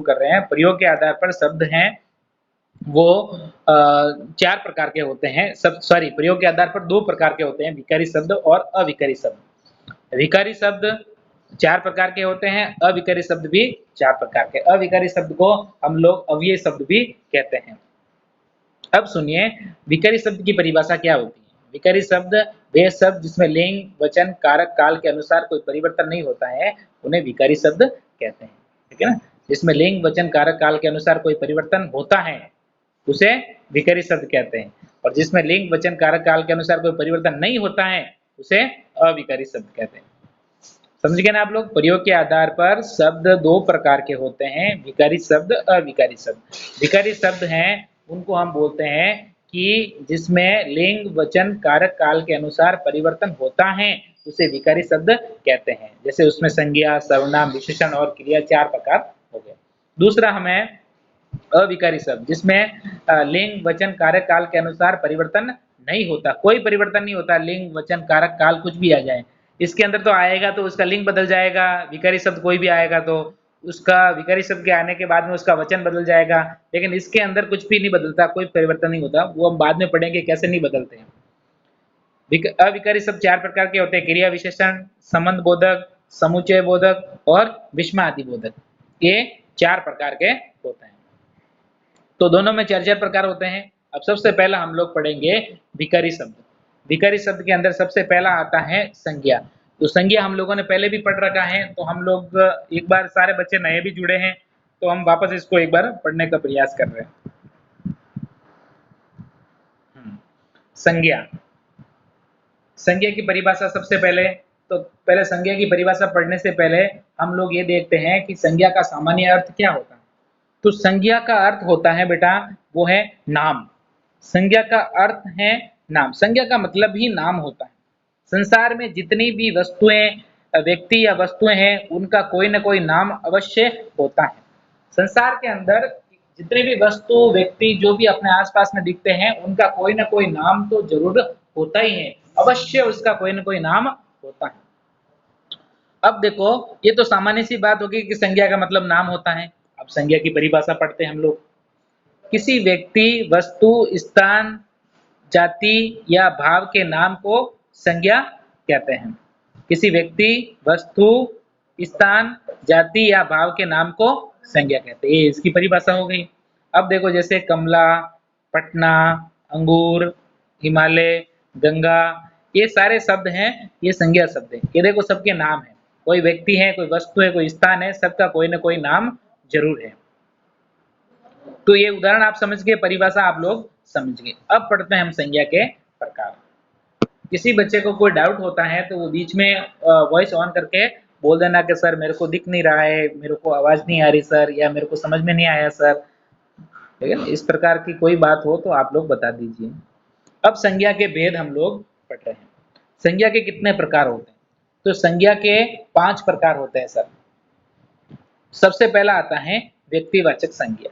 कर रहे हैं। प्रयोग के आधार पर शब्द हैं वो चार प्रकार के होते हैं। सब सॉरी प्रयोग के आधार पर दो प्रकार के होते हैं, विकारी शब्द और अविकारी शब्द। विकारी शब्द चार प्रकार के होते हैं, अविकारी शब्द भी चार प्रकार के। अविकारी शब्द को हम लोग अव्यय शब्द भी कहते हैं। अब सुनिए विकारी शब्द की परिभाषा क्या होती है। विकारी शब्द वे शब्द जिसमें लिंग, वचन, कारक, काल के अनुसार कोई परिवर्तन नहीं होता है, उन्हें विकारी शब्द कहते हैं। ठीक है ना। जिसमें लिंग, वचन, कारक, काल के अनुसार कोई परिवर्तन होता है उसे विकारी शब्द कहते हैं, और जिसमें लिंग, वचन, कारक, काल के अनुसार कोई परिवर्तन नहीं होता है उसे अविकारी शब्द कहते हैं। समझ गए ना आप लोग। प्रयोग के आधार पर शब्द दो प्रकार के होते हैं, विकारी शब्द, अविकारी शब्द। विकारी शब्द हैं उनको हम बोलते हैं कि जिसमें लिंग, वचन, कारक, काल के अनुसार परिवर्तन होता है उसे विकारी शब्द कहते हैं। जैसे उसमें संज्ञा, सर्वनाम, विशेषण और क्रिया चार प्रकार हो गए। दूसरा हमें अविकारी शब्द जिसमें लिंग, वचन, कारक, काल के अनुसार परिवर्तन नहीं होता, कोई परिवर्तन नहीं होता, लिंग, वचन, कारक, काल कुछ भी आ जाए इसके अंदर तो आएगा तो उसका लिंग बदल जाएगा। विकारी शब्द कोई भी आएगा तो उसका विकारी शब्द के आने के बाद में उसका वचन बदल जाएगा, लेकिन इसके अंदर कुछ भी नहीं बदलता, कोई परिवर्तन नहीं होता। वो हम बाद में पढ़ेंगे कैसे नहीं बदलते हैं। अविकारी शब्द चार प्रकार के होते हैं, क्रिया विशेषण, संबंध बोधक, समुच्चय बोधक और विस्मयादि बोधक। ये चार प्रकार के होते हैं। तो दोनों में चार चार प्रकार होते हैं। अब सबसे पहला हम लोग पढ़ेंगे विकारी शब्द। विकारी शब्द के अंदर सबसे पहला आता है संज्ञा। तो संज्ञा हम लोगों ने पहले भी पढ़ रखा है, तो हम लोग एक बार, सारे बच्चे नए भी जुड़े हैं तो हम वापस इसको एक बार पढ़ने का प्रयास कर रहे हैं। संज्ञा, संज्ञा की परिभाषा सबसे पहले, तो पहले संज्ञा की परिभाषा पढ़ने से पहले हम लोग ये देखते हैं कि संज्ञा का सामान्य अर्थ क्या होता है। तो संज्ञा का अर्थ होता है बेटा वो है नाम। संज्ञा का अर्थ है नाम, संज्ञा का मतलब ही नाम होता है। संसार में जितनी भी वस्तुएं, व्यक्ति या वस्तुएं हैं उनका कोई ना कोई नाम अवश्य होता है। संसार के अंदर जितने भी वस्तु, व्यक्ति जो भी अपने आसपास में दिखते हैं उनका कोई ना कोई नाम तो जरूर होता ही है, अवश्य उसका कोई ना कोई नाम होता है। अब देखो ये तो सामान्य सी बात होगी कि संज्ञा का मतलब नाम होता है। अब संज्ञा की परिभाषा पढ़ते हैं हम लोग। किसी व्यक्ति, वस्तु, स्थान, जाति या भाव के नाम को संज्ञा कहते हैं। किसी व्यक्ति, वस्तु, स्थान, जाति या भाव के नाम को संज्ञा कहते हैं। ये इसकी परिभाषा हो गई। अब देखो जैसे कमला, पटना, अंगूर, हिमालय, गंगा, ये सारे शब्द हैं, ये संज्ञा शब्द है। ये देखो सबके नाम है, कोई व्यक्ति है, कोई वस्तु है, कोई स्थान है, सबका कोई ना कोई नाम जरूर है। तो ये उदाहरण आप समझ गए, परिभाषा आप लोग समझ गए। अब पढ़ते हैं हम संज्ञा के प्रकार। किसी बच्चे को कोई डाउट होता है तो वो बीच में वॉइस ऑन करके बोल देना कि सर मेरे को दिख नहीं रहा है, मेरे को आवाज नहीं आ रही सर, या मेरे को समझ में नहीं आया सर। ठीक है, इस प्रकार की कोई बात हो तो आप लोग बता दीजिए। अब संज्ञा के भेद हम लोग पढ़ रहे हैं। संज्ञा के कितने प्रकार होते हैं? तो संज्ञा के 5 प्रकार होते हैं सर। सबसे पहला आता है व्यक्तिवाचक संज्ञा,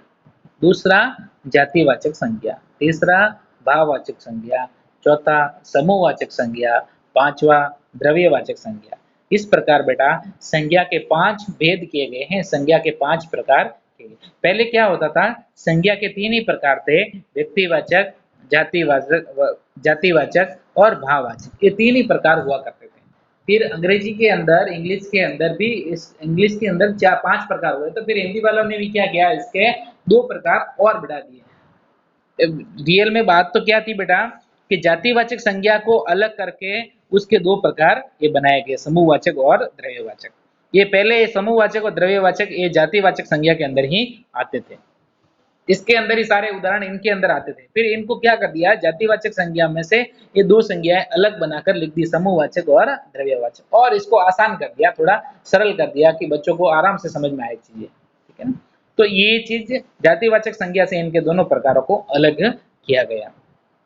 दूसरा जातिवाचक संज्ञा, तीसरा भाववाचक संज्ञा, चौथा समूहवाचक संज्ञा, पांचवा द्रव्यवाचक संज्ञा। इस प्रकार बेटा संज्ञा के 5 भेद किए गए हैं, संज्ञा के 5 प्रकार किए गए। पहले क्या होता था, संज्ञा के 3 ही प्रकार थे, व्यक्तिवाचक, जातिवाचक और भाववाचक। ये 3 ही प्रकार हुआ करते थे। फिर अंग्रेजी के अंदर, इंग्लिश के अंदर भी, इस इंग्लिश के अंदर 5 प्रकार हुए, तो फिर हिंदी वालों ने भी क्या किया, इसके 2 प्रकार और बढ़ा दिए। रियल में बात तो क्या थी बेटा कि जातिवाचक संज्ञा को अलग करके उसके 2 प्रकार ये बनाए गए, समूहवाचक और द्रव्यवाचक। ये पहले समूहवाचक और द्रव्यवाचक ये जातिवाचक संज्ञा के अंदर ही आते थे, इसके अंदर ही सारे उदाहरण इनके अंदर आते थे। फिर इनको क्या कर दिया, जातिवाचक संज्ञा में से ये 2 संज्ञाएं अलग बनाकर लिख दी, समूहवाचक और द्रव्यवाचक, और इसको आसान कर दिया, थोड़ा सरल कर दिया कि बच्चों को आराम से समझ में आए चीजें। ठीक है ना। तो ये चीज जातिवाचक संज्ञा से इनके दोनों प्रकारों को अलग किया गया।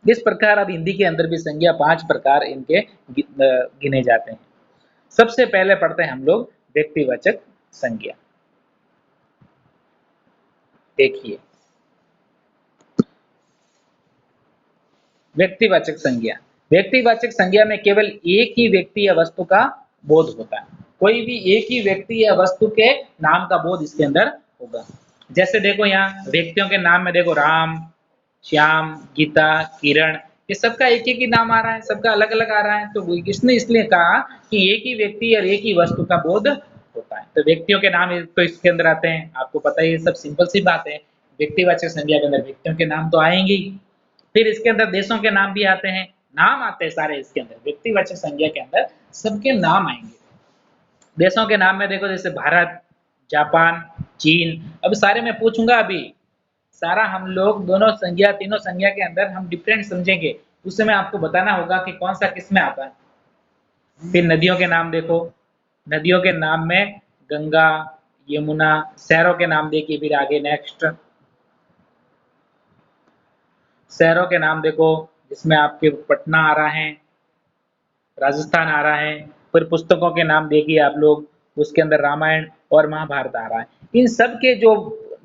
इस प्रकार अब हिंदी के अंदर भी संज्ञा 5 प्रकार इनके गिने जाते हैं। सबसे पहले पढ़ते हैं हम लोग व्यक्तिवाचक संज्ञा। देखिए व्यक्तिवाचक संज्ञा, व्यक्तिवाचक संज्ञा में केवल एक ही व्यक्ति या वस्तु का बोध होता है, कोई भी एक ही व्यक्ति या वस्तु के नाम का बोध इसके अंदर होगा। जैसे देखो यहाँ व्यक्तियों के नाम में देखो राम, श्याम, गीता, किरण, ये सबका एक एक ही नाम आ रहा है, सबका अलग अलग आ रहा है। तो किसने इसलिए कहा कि एक ही व्यक्ति और एक ही वस्तु का बोध होता है। तो व्यक्तियों के नाम तो इसके अंदर आते हैं, आपको पता ही है, सब सिंपल सी बात है। व्यक्तिवाचक संज्ञा के अंदर व्यक्तियों के नाम तो आएंगे ही। फिर इसके अंदर देशों के नाम भी आते हैं, नाम आते हैं सारे इसके अंदर, व्यक्तिवाचक संज्ञा के अंदर सबके नाम आएंगे। देशों के नाम में देखो जैसे भारत, जापान, चीन, अब सारे मैं पूछूंगा अभी, सारा हम लोग दोनों संज्ञा तीनों संज्ञा के अंदर हम डिफरेंट समझेंगे, उस समय आपको बताना होगा कि कौन सा किस में आता है। फिर नदियों के नाम देखो, नदियों के नाम में गंगा, यमुना, शहरों के नाम देखिए, फिर आगे नेक्स्ट शहरों के नाम देखो, जिसमें आपके पटना आ रहा है, राजस्थान आ रहा है। फिर पुस्तकों के नाम देखिए आप लोग, उसके अंदर रामायण और महाभारत आ रहा है। इन सब के जो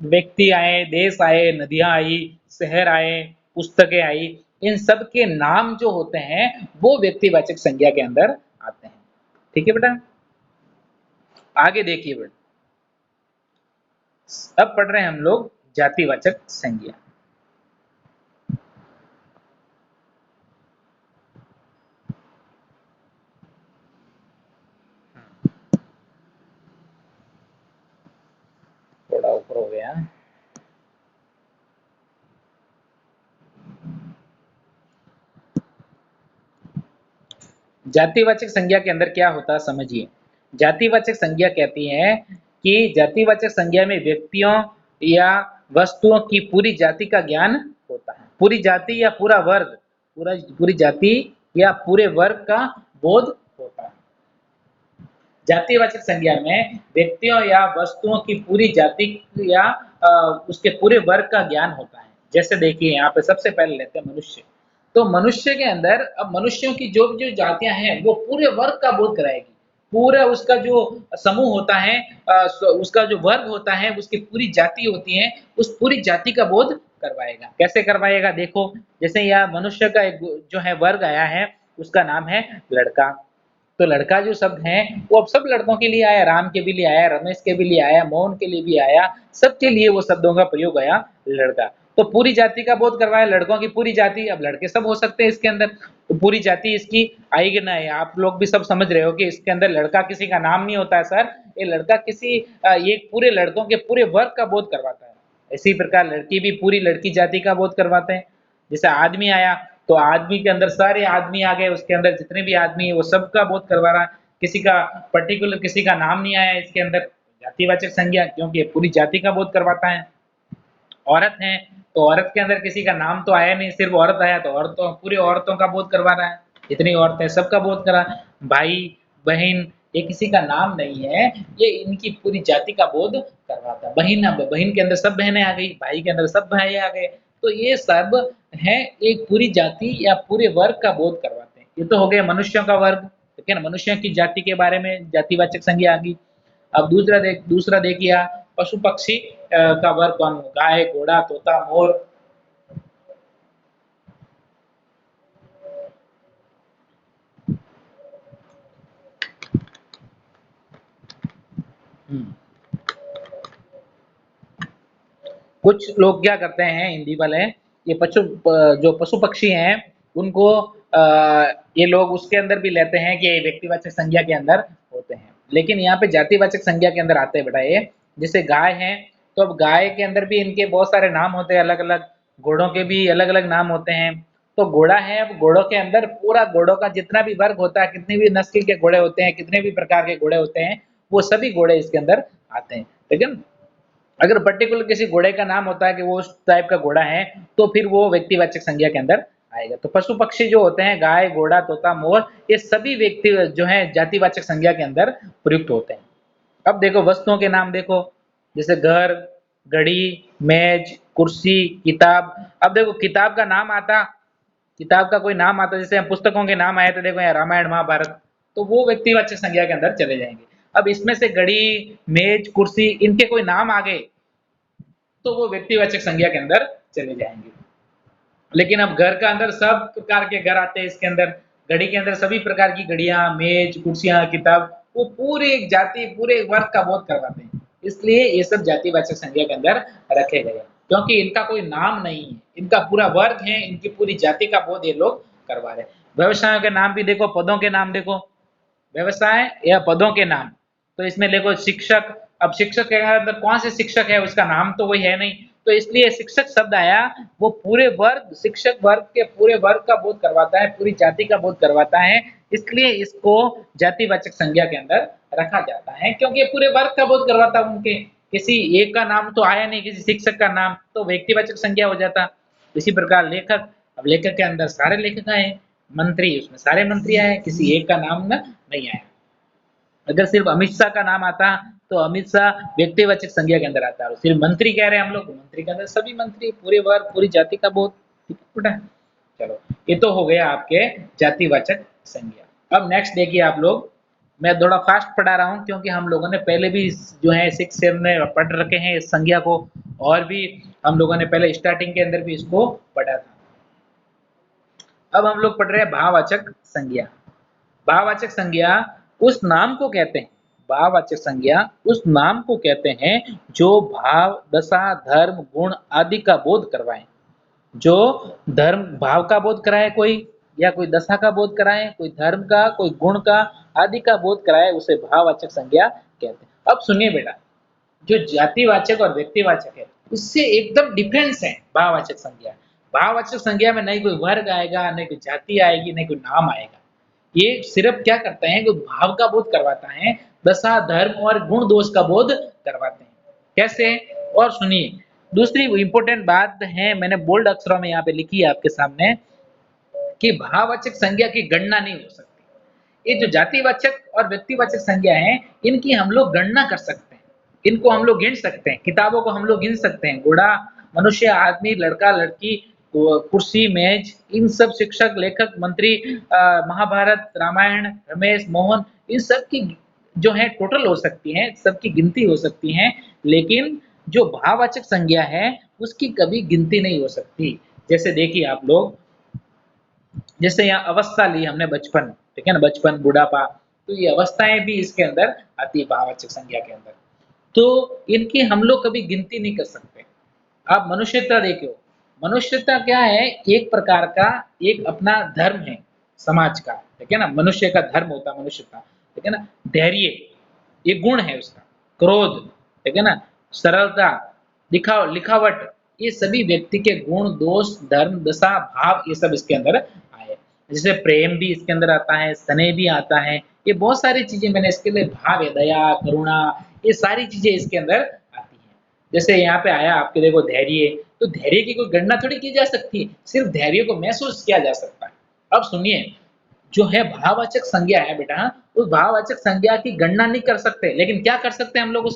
व्यक्ति आए, देश आए, नदियां आई, शहर आए, पुस्तकें आई, इन सब के नाम जो होते हैं वो व्यक्तिवाचक संज्ञा के अंदर आते हैं। ठीक है बेटा, आगे देखिए बेटा, अब पढ़ रहे हैं हम लोग जातिवाचक संज्ञा। थोड़ा ऊपर हो गया। जातिवाचक संज्ञा के अंदर क्या होता है समझिए। जातिवाचक संज्ञा कहती है कि जातिवाचक संज्ञा में व्यक्तियों या वस्तुओं की पूरी जाति का ज्ञान होता है। पूरी जाति या पूरा वर्ग, पूरी जाति या पूरे वर्ग का बोध होता है। जातिवाचक संज्ञा में व्यक्तियों या वस्तुओं की पूरी जाति या उसके पूरे वर्ग का ज्ञान होता है। जैसे देखिए यहाँ पे सबसे पहले लेते हैं मनुष्य। तो मनुष्य के अंदर अब मनुष्यों की जो जो जातियां हैं वो पूरे वर्ग का बोध कराएगी। पूरा उसका जो समूह होता है, उसका जो वर्ग होता है, उसकी पूरी जाति होती है, उस पूरी जाति का बोध करवाएगा। कैसे करवाएगा देखो, जैसे यहाँ मनुष्य का एक जो है वर्ग आया है, उसका नाम है लड़का। तो लड़का जो शब्द है वो अब सब लड़कों के लिए आया, राम के भी लिए आया, रमेश के भी लिए आया, मोहन के लिए भी आया, सबके लिए वो शब्दों का प्रयोग आया लड़का। तो पूरी जाति का बोध करवाया, लड़कों की पूरी जाति, अब लड़के सब हो सकते हैं इसके अंदर, तो पूरी जाति इसकी आएगी ना। आप लोग भी सब समझ रहे हो कि इसके अंदर लड़का किसी का नाम नहीं होता है सर, ये लड़का किसी ये पूरे लड़कों के पूरे वर्ग का बोध करवाता है। इसी प्रकार लड़की भी पूरी लड़की जाति का बोध करवाते हैं। जैसे आदमी आया तो आदमी के अंदर सारे आदमी आ गए, उसके अंदर जितने भी आदमी है वो सबका बोध करवा रहा है, किसी का पर्टिकुलर किसी का नाम नहीं आया इसके अंदर। जातिवाचक संज्ञा, क्योंकि पूरी जाति का बोध करवाता है। औरत है तो औरत के अंदर किसी का नाम तो आया नहीं, सिर्फ औरत आया तो औरतों पूरी औरतों का बोध करवा रहा है, जितनी औरतें सबका बोध करा। भाई बहन ये किसी का नाम नहीं है, ये इनकी पूरी जाति का बोध करवाता है। बहन, बहन के अंदर सब बहनें आ गई, भाई के अंदर सब भाई आ गए, तो ये सब है एक पूरी जाति या पूरे वर्ग का बोध करवाते हैं। ये तो हो गया मनुष्यों का वर्ग, ठीक है ना, मनुष्यों की जाति के बारे में जातिवाचक संज्ञा आ गई। अब दूसरा देखिए पशु पक्षी का वर्ग कौन, गाय, घोड़ा, तोता, मोर। कुछ लोग क्या करते हैं हिंदी वाले, ये जो पशु पक्षी हैं उनको ये लोग उसके अंदर भी लेते हैं कि व्यक्तिवाचक संज्ञा के अंदर होते हैं, लेकिन यहाँ पे जातिवाचक संज्ञा के अंदर आते हैं बेटा ये। जैसे गाय है तो अब गाय के अंदर भी इनके बहुत सारे नाम होते हैं अलग अलग, घोड़ों के भी अलग अलग नाम होते हैं। तो घोड़ा है, अब घोड़ों के अंदर पूरा घोड़ों का जितना भी वर्ग होता है, कितने भी नस्ल के घोड़े होते हैं, कितने भी प्रकार के घोड़े होते हैं, वो सभी घोड़े इसके अंदर आते हैं। लेकिन अगर पर्टिकुलर किसी घोड़े का नाम होता है कि वो उस टाइप का घोड़ा है, तो फिर वो व्यक्तिवाचक संज्ञा के अंदर आएगा। तो पशु पक्षी जो होते हैं, गाय, घोड़ा, तोता, मोर, ये सभी व्यक्ति जो है जातिवाचक संज्ञा के अंदर प्रयुक्त होते हैं। अब देखो वस्तुओं के नाम देखो, जैसे घर, घड़ी, मेज, कुर्सी, किताब। अब देखो किताब का नाम आता, किताब का कोई नाम आता, जैसे हम पुस्तकों के नाम आए थे, देखो यहाँ रामायण महाभारत, तो वो व्यक्तिवाचक संज्ञा के अंदर चले जाएंगे। अब इसमें से घड़ी, मेज, कुर्सी, इनके कोई नाम आ गए तो वो व्यक्तिवाचक संज्ञा के अंदर चले जाएंगे। लेकिन अब घर का अंदर सब प्रकार के घर आते हैं इसके अंदर, घड़ी के अंदर सभी प्रकार की घड़ियां, मेज, कुर्सियां, किताब, वो पूरे एक जाति पूरे एक वर्ग का बोध करवाते हैं। इसलिए ये सब जातिवाचक संज्ञा के अंदर रखे गए, क्योंकि इनका कोई नाम नहीं है, इनका पूरा वर्ग है, इनकी पूरी जाति का बोध ये लोग करवा रहे हैं। व्यवसायों के नाम भी देखो, पदों के नाम देखो, व्यवसाय या पदों के नाम, तो इसमें देखो शिक्षक। अब शिक्षक के अंदर कौन से शिक्षक है, उसका नाम तो वही है नहीं, तो इसलिए शिक्षक शब्द आया, वो पूरे वर्ग, शिक्षक वर्ग के पूरे वर्ग का बोध करवाता है, पूरी जाति का बोध करवाता है, इसलिए इसको जातिवाचक संज्ञा के अंदर रखा जाता है, क्योंकि ये पूरे वर्ग का बोध करवाता है। उनके किसी एक का नाम तो आया नहीं, किसी शिक्षक का नाम, तो व्यक्तिवाचक संज्ञा हो जाता। इसी प्रकार लेखक, अब लेखक के अंदर सारे लेखक आए, मंत्री उसमें सारे मंत्री आए, किसी एक का नाम नहीं आया। अगर सिर्फ अमित शाह का नाम आता तो अमित शाह व्यक्तिवाचक संज्ञा के अंदर आता है, सिर्फ मंत्री कह रहे हैं हम लोग, मंत्री के अंदर सभी मंत्री, पूरे वर्ग, पूरी जाति का बोध। ठीक है बेटा, चलो ये तो हो गया आपके जातिवाचक संज्ञा। अब नेक्स्ट देखिए आप लोग, मैं थोड़ा फास्ट पढ़ा रहा हूँ क्योंकि हम लोगों ने पहले भी जो है 6 में पढ़ रखे हैं इस संज्ञा को, और भी हम लोगों ने पहले स्टार्टिंग के अंदर भी इसको पढ़ा था। अब हम लोग पढ़ रहे हैं भाववाचक संज्ञा। भाववाचक संज्ञा उस नाम को कहते हैं, भाववाचक संज्ञा उस नाम को कहते हैं जो भाव, दशा, धर्म, गुण आदि का बोध करवाए। जो धर्म भाव का बोध कराए कोई, या कोई दशा का बोध कराए, कोई धर्म का, कोई गुण का आदि का बोध कराए, उसे भाववाचक संज्ञा कहते हैं। अब सुनिए बेटा, जो जातिवाचक और व्यक्तिवाचक है उससे एकदम डिफरेंस है भाववाचक संज्ञा। भाववाचक संज्ञा में नहीं कोई वर्ग आएगा, नहीं कोई जाति आएगी, नहीं कोई नाम आएगा। ये सिर्फ क्या करते हैं कि भाव का बोध करवाता है, दशा, धर्म और गुण दोष का बोध करवाते हैं। कैसे? और सुनिए, दूसरी इंपॉर्टेंट बात है, मैंने बोल्ड अक्षरों में यहाँ पे लिखी है आपके सामने, कि भाववाचक संज्ञा की गणना नहीं हो सकती। ये जो जातिवाचक और व्यक्तिवाचक संज्ञा है, इनकी हम लोग गणना कर सकते हैं, इनको हम लोग गिन सकते हैं, किताबों को हम लोग गिन सकते हैं, घोड़ा, मनुष्य, आदमी, लड़का, लड़की, कुर्सी, मेज, इन सब शिक्षक, लेखक, मंत्री, महाभारत, रामायण, रमेश, मोहन, इन सब की जो है टोटल हो सकती है, सबकी गिनती हो सकती है, लेकिन जो भाववाचक संज्ञा है उसकी कभी गिनती नहीं हो सकती। जैसे देखिए आप लोग, जैसे यहाँ अवस्था ली हमने, बचपन, ठीक है ना, बचपन, बुढ़ापा, तो ये अवस्थाएं भी इसके अंदर आती है भाववाचक संज्ञा के अंदर, तो इनकी हम लोग कभी गिनती नहीं कर सकते। आप मनुष्यता देखो, मनुष्यता क्या है, एक प्रकार का एक अपना धर्म है समाज का, ठीक है ना, मनुष्य का धर्म होता है मनुष्यता, ठीक है ना। धैर्य ये गुण है उसका, क्रोध, ठीक है ना, सरलता, लिखावट, ये सभी व्यक्ति के गुण, दोष, धर्म, दशा, भाव, ये सब इसके अंदर आए। जैसे प्रेम भी इसके अंदर आता है, स्नेह भी आता है, ये बहुत सारी चीजें मैंने इसके लिए, भाव है, दया, करुणा, ये सारी चीजें इसके अंदर आती हैं। जैसे यहाँ पे आया आपके देखो धैर्य, तो धैर्य की कोई गणना थोड़ी की जा सकती है, सिर्फ धैर्य को महसूस किया जा सकता है। अब सुनिए, जो है भाववाचक संज्ञा है बेटा, उस भाववाचक संज्ञा की गणना नहीं कर सकते, लेकिन क्या कर सकते हैं हम लोग,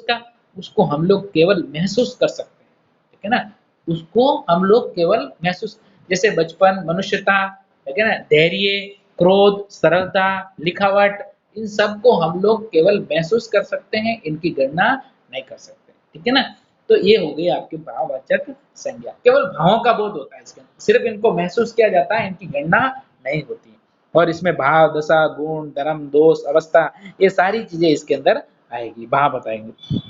उसको हम लोग केवल महसूस कर सकते हैं, ठीक है ना, उसको हम लोग केवल महसूस, जैसे बचपन, मनुष्यता, ठीक है ना, धैर्य, क्रोध, सरलता, लिखावट, इन सब को हम लोग केवल महसूस कर सकते हैं, इनकी गणना नहीं कर सकते, ठीक है ना। तो ये हो गई आपकी भाववाचक संज्ञा, केवल भावों का बोध होता है इसके अंदर, सिर्फ इनको महसूस किया जाता है, इनकी गणना नहीं होती। और इसमें भाव, दशा, गुण, धर्म, दोष, अवस्था, ये सारी चीजें इसके अंदर आएगी, भाव बताएंगे।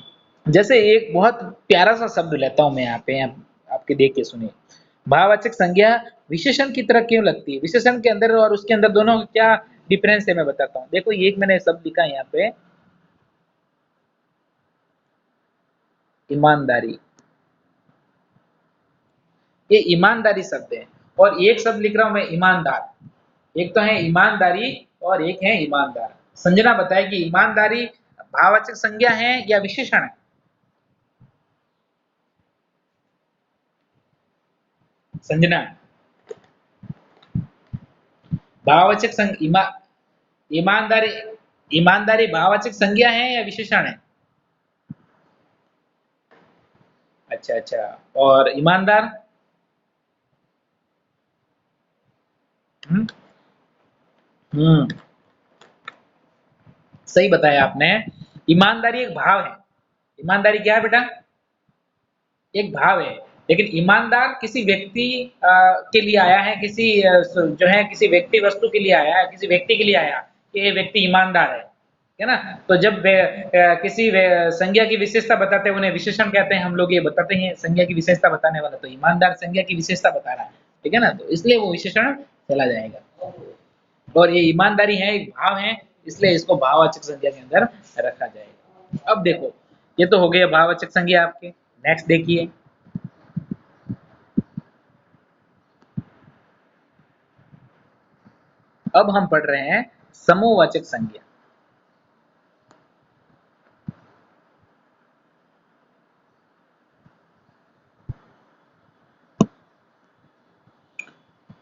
जैसे एक बहुत प्यारा सा शब्द लेता हूं मैं यहाँ पे, आपके देख के सुनिए। भाववाचक संज्ञा विशेषण की तरह क्यों लगती है, विशेषण के अंदर और उसके अंदर दोनों का क्या डिफरेंस है मैं बताता हूँ। देखो ये एक मैंने शब्द लिखा है यहाँ पे, ईमानदारी, ये ईमानदारी शब्द है, और एक शब्द लिख रहा हूं मैं ईमानदार। एक तो है ईमानदारी और एक है ईमानदार। संजना बताए कि ईमानदारी भाववाचक संज्ञा है या विशेषण है? संजना, भाववाचक ईमानदारी, ईमानदारी भाववाचक संज्ञा है या विशेषण है? अच्छा अच्छा, और ईमानदार? हम्म, सही बताया आपने। ईमानदारी एक भाव है। ईमानदारी क्या है बेटा? एक भाव है। लेकिन ईमानदार किसी व्यक्ति के लिए आया है, किसी जो है किसी व्यक्ति वस्तु के लिए आया है, किसी व्यक्ति के लिए आया कि ये व्यक्ति ईमानदार है, है ना। तो जब किसी संज्ञा की विशेषता बताते हैं उन्हें विशेषण कहते हैं, हम लोग ये बताते हैं संज्ञा की विशेषता बताने वाला, तो ईमानदार संज्ञा की विशेषता बता रहा है, ठीक है ना, तो इसलिए वो विशेषण चला जाएगा। और ये ईमानदारी है, एक भाव है, इसलिए इसको भाववाचक संज्ञा के अंदर रखा जाएगा। अब देखो ये तो हो गया भाववाचक संज्ञा आपके। नेक्स्ट देखिए, अब हम पढ़ रहे हैं समूहवाचक संज्ञा।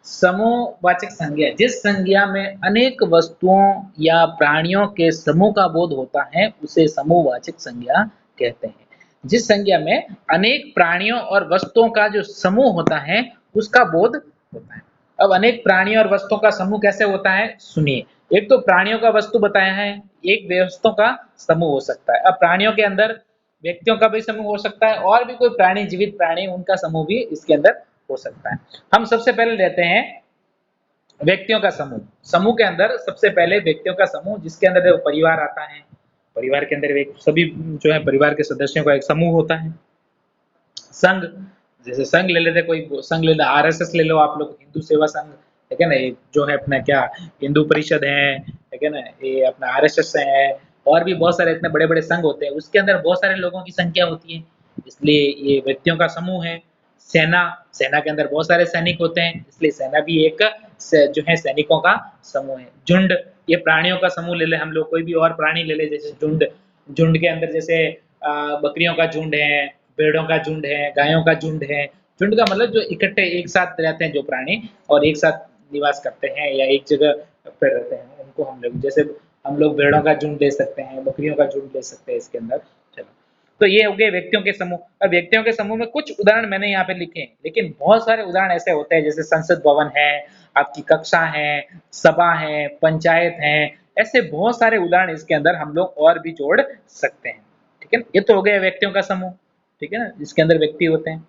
समूहवाचक संज्ञा, जिस संज्ञा में अनेक वस्तुओं या प्राणियों के समूह का बोध होता है उसे समूहवाचक संज्ञा कहते हैं। जिस संज्ञा में अनेक प्राणियों और वस्तुओं का जो समूह होता है उसका बोध होता है। अब अनेक प्राणियों और वस्तुओं का समूह कैसे होता है, सुनिए। एक तो प्राणियों का वस्तु बताया है, एक वस्तुओं का समूह हो सकता है। अब प्राणियों के अंदर व्यक्तियों का भी समूह हो सकता है, और भी कोई प्राणी, जीवित प्राणी, उनका समूह भी इसके अंदर हो सकता है। हम सबसे पहले लेते हैं व्यक्तियों का समूह। समूह के अंदर सबसे पहले व्यक्तियों का समूह, जिसके अंदर देखो परिवार आता है। परिवार के अंदर सभी जो है परिवार के सदस्यों का एक समूह होता है। संघ, जैसे संघ ले लेते, कोई संघ ले लो, आरएसएस ले लो आप लोग, हिंदू सेवा संघ, ठीक है ना, ये जो है अपना क्या हिंदू परिषद है, ठीक है ना, ये अपना आरएसएस है, और भी बहुत सारे इतने बड़े बड़े संघ होते हैं, उसके अंदर बहुत सारे लोगों की संख्या होती है, इसलिए ये व्यक्तियों का समूह है। सेना, सेना के अंदर बहुत सारे सैनिक होते हैं, इसलिए सेना भी एक जो है सैनिकों का समूह है। झुंड, ये प्राणियों का समूह ले ले हम लोग, कोई भी और प्राणी ले ले, जैसे झुंड, झुंड के अंदर जैसे बकरियों का झुंड है, भेड़ों का झुंड है, गायों का झुंड है। झुंड का मतलब जो इकट्ठे एक साथ रहते हैं जो प्राणी, और एक साथ निवास करते हैं या एक जगह पर रहते हैं, उनको हम लोग, जैसे हम लोग भेड़ों का झुंड ले सकते हैं, बकरियों का झुंड ले सकते हैं इसके अंदर। चलो, तो ये हो गए व्यक्तियों के समूह। अब व्यक्तियों के समूह में कुछ उदाहरण मैंने यहाँ पे लिखे हैं, लेकिन बहुत सारे उदाहरण ऐसे होते हैं, जैसे संसद भवन है, आपकी कक्षा है, सभा है, पंचायत है, ऐसे बहुत सारे उदाहरण इसके अंदर हम लोग और भी जोड़ सकते हैं, ठीक है। ये तो हो गया व्यक्तियों का समूह, ठीक है ना, जिसके अंदर व्यक्ति होते हैं।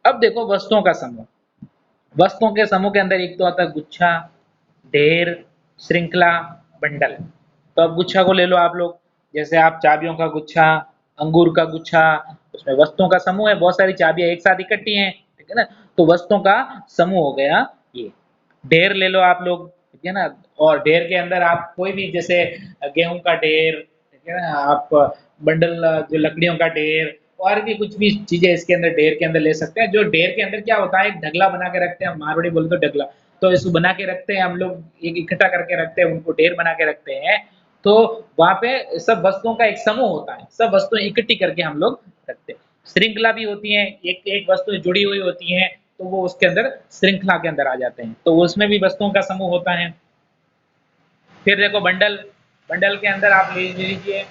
अब देखो वस्तुओं का समूह। वस्तुओं के समूह के अंदर एक तो आता है गुच्छा, ढेर, श्रृंखला, बंडल। तो अब गुच्छा को ले लो आप लोग, जैसे आप चाबियों का गुच्छा, अंगूर का गुच्छा, उसमें वस्तुओं का समूह है, बहुत सारी चाबियां एक साथ इकट्ठी हैं, ठीक है ना, तो वस्तुओं का समूह हो गया ये। ढेर ले लो आप लोग, ठीक है ना, और ढेर के अंदर आप कोई भी, जैसे गेहूं का ढेर, ठीक है ना, आप बंडल जो लकड़ियों का ढेर, और भी कुछ भी चीजें इसके अंदर ढेर के अंदर ले सकते हैं। जो ढेर के अंदर क्या होता है, एक ढगला बना के रखते हैं, मारवाड़ी बोले तो ढगला, तो इसको बना के रखते हैं हम लोग, एक इकट्ठा करके रखते हैं, उनको ढेर बना के रखते हैं। तो वहां पे सब वस्तुओं का एक समूह होता है, सब वस्तुएं इकट्ठी करके हम लोग रखते हैं। श्रृंखला भी होती है, एक एक वस्तु जुड़ी हुई होती है, तो वो उसके अंदर श्रृंखला के अंदर आ जाते हैं, तो उसमें भी वस्तुओं का समूह होता है। फिर देखो बंडल, बंडल के अंदर आप ले लीजिए,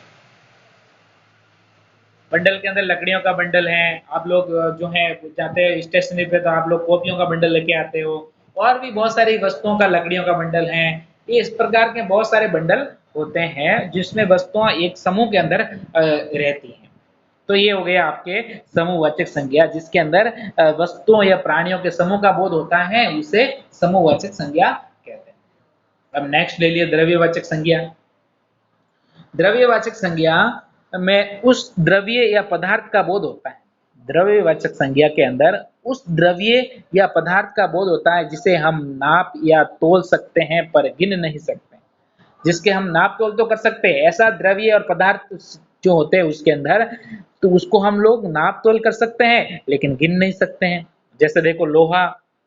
बंडल के अंदर लकड़ियों का बंडल है, आप लोग जो है जाते हैं स्टेशनरी पे तो आप लोग कॉपियों का बंडल लेके आते हो, और भी बहुत सारी वस्तुओं का लकड़ियों का बंडल है। ये इस प्रकार के बहुत सारे बंडल होते हैं जिसमें वस्तुएं एक समूह के अंदर रहती हैं। तो ये हो गया आपके समूहवाचक संज्ञा, जिसके अंदर वस्तुओं या प्राणियों के समूह का बोध होता है, उसे समूहवाचक संज्ञा कहते हैं। अब नेक्स्ट ले लिए द्रव्यवाचक संज्ञा। द्रव्यवाचक संज्ञा में उस द्रव्य या पदार्थ का बोध होता है। द्रव्यवाचक संज्ञा के अंदर उस द्रव्य या पदार्थ का बोध होता है जिसे हम नाप या तोल सकते हैं पर गिन नहीं सकते। जिसके हम नाप तोल तो कर सकते हैं, ऐसा द्रव्य और पदार्थ जो होते हैं उसके अंदर, तो उसको हम लोग नाप तोल कर सकते हैं लेकिन गिन नहीं सकते हैं। जैसे देखो लोहा,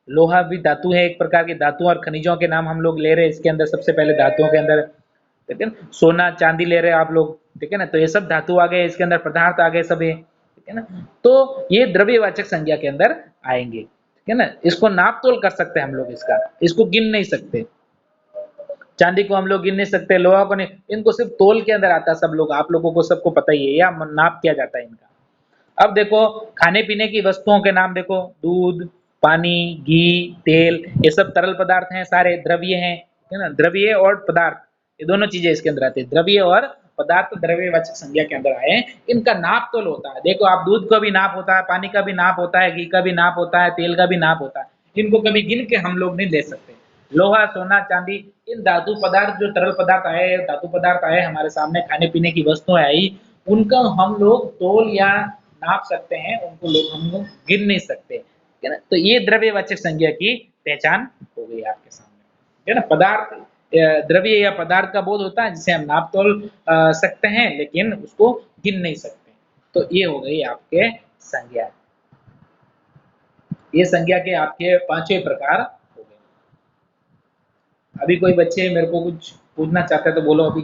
लोहा भी धातु है, एक प्रकार की धातु और खनिजों के नाम हम लोग ले रहे हैं इसके अंदर, सबसे पहले धातुओं के अंदर, ठीक है ना। सोना चांदी ले रहे हैं आप लोग, ठीक है ना, तो ये सब धातु आ गए, इसके अंदर पदार्थ आ गए सब ये, ठीक है ना। तो ये द्रव्यवाचक संज्ञा के अंदर आएंगे, ठीक है ना। इसको नाप तोल कर सकते हैं हम लोग, इसका इसको गिन नहीं सकते। चांदी को हम लोग गिन नहीं सकते, लोहा को नहीं, इनको सिर्फ तोल के अंदर आता है। सब लोग, आप लोगों को सबको पता ही है, या नाप किया जाता है इनका। अब देखो खाने पीने की वस्तुओं के नाम देखो, दूध, पानी, घी, तेल, ये सब तरल पदार्थ हैं, सारे द्रव्य हैं, है ना। द्रव्य और पदार्थ, ये दोनों चीजें इसके अंदर आती है। द्रव्य और पदार्थ द्रव्यवाचक संज्ञा के अंदर आए, इनका नाप तोल होता है। देखो आप दूध का भी नाप होता है, पानी का भी नाप होता है, घी का भी नाप होता है, तेल का भी नाप होता है, इनको कभी गिन के हम लोग नहीं ले सकते। लोहा, सोना, चांदी, इन धातु पदार्थ, जो तरल पदार्थ आए, धातु पदार्थ आए हमारे सामने, खाने पीने की वस्तुएं आई, उनका हम लोग तोल या नाप सकते हैं, उनको लोग हम लोग गिन नहीं सकते, है ना। तो ये द्रव्यवाचक संज्ञा की पहचान हो गई आपके सामने, है ना। पदार्थ, द्रव्य या पदार्थ का बोध होता है जिसे हम नाप तोल सकते हैं, लेकिन उसको गिन नहीं सकते। तो ये हो गई आपके संज्ञा। ये संज्ञा के आपके पांचवें प्रकार हो गए। अभी कोई बच्चे मेरे को कुछ पूछना चाहते हैं तो बोलो अभी।